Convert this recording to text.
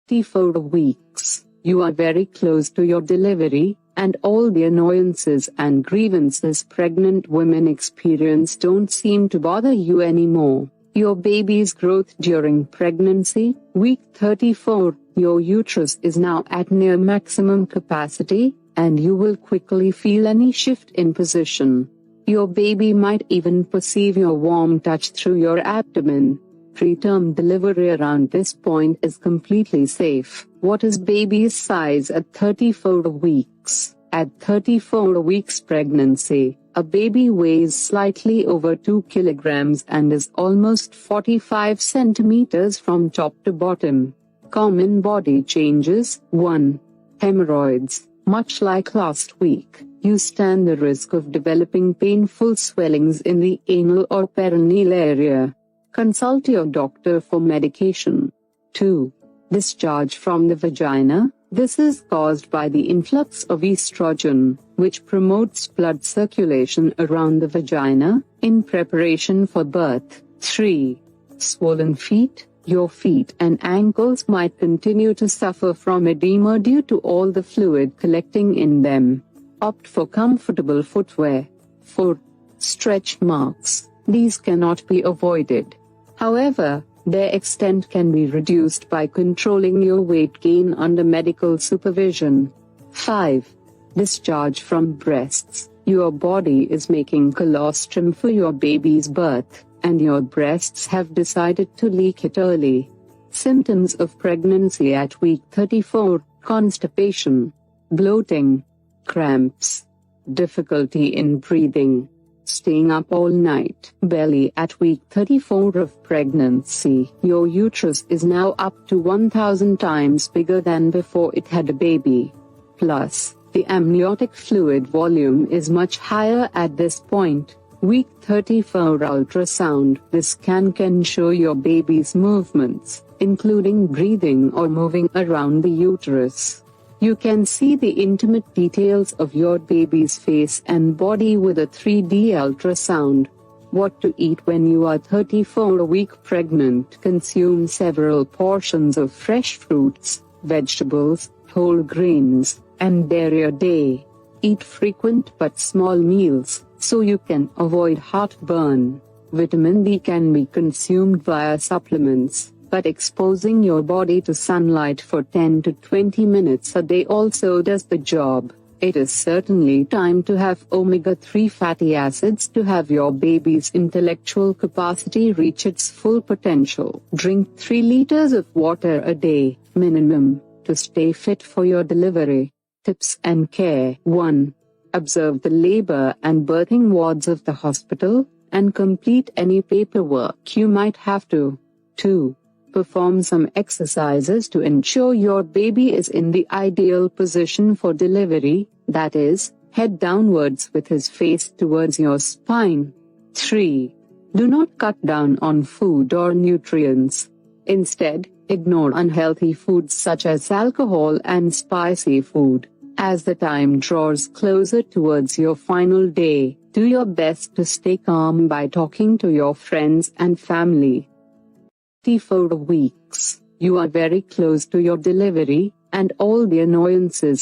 34 weeks. You are very close to your delivery, and all the annoyances and grievances pregnant women experience don't seem to bother you anymore. Your baby's growth during pregnancy, week 34, your uterus is now at near maximum capacity, and you will quickly feel any shift in position. Your baby might even perceive your warm touch through your abdomen. Preterm delivery around this point is completely safe. What is baby's size at 34 weeks? At 34 weeks pregnancy, a baby weighs slightly over 2 kilograms and is almost 45 centimeters from top to bottom. Common body changes. 1. Hemorrhoids. Much like last week, you stand the risk of developing painful swellings in the anal or perineal area. Consult your doctor for medication. 2. Discharge from the vagina. This is caused by the influx of estrogen, which promotes blood circulation around the vagina, in preparation for birth. 3. Swollen feet. Your feet and ankles might continue to suffer from edema due to all the fluid collecting in them. Opt for comfortable footwear. 4. Stretch marks. These cannot be avoided. However, their extent can be reduced by controlling your weight gain under medical supervision. 5. Discharge from breasts. Your body is making colostrum for your baby's birth, and your breasts have decided to leak it early. Symptoms of pregnancy at week 34: constipation, bloating, cramps, difficulty in breathing, staying up all night. Belly at week 34 of pregnancy. Your uterus is now up to 1,000 times bigger than before it had a baby. Plus, the amniotic fluid volume is much higher at this point. Week 34 ultrasound. This scan can show your baby's movements, including breathing or moving around the uterus. You can see the intimate details of your baby's face and body with a 3D ultrasound. What to eat when you are 34 weeks pregnant. Consume several portions of fresh fruits, vegetables, whole grains, and dairy a day. Eat frequent but small meals, so you can avoid heartburn. Vitamin D can be consumed via supplements, but exposing your body to sunlight for 10 to 20 minutes a day also does the job. It is certainly time to have omega-3 fatty acids to have your baby's intellectual capacity reach its full potential. Drink 3 liters of water a day, minimum, to stay fit for your delivery. Tips and care. 1. Observe the labor and birthing wards of the hospital, and complete any paperwork you might have to. 2. Perform some exercises to ensure your baby is in the ideal position for delivery, that is, head downwards with his face towards your spine. 3. Do not cut down on food or nutrients. Instead, ignore unhealthy foods such as alcohol and spicy food. As the time draws closer towards your final day, do your best to stay calm by talking to your friends and family. 34 weeks. You are very close to your delivery, and all the annoyances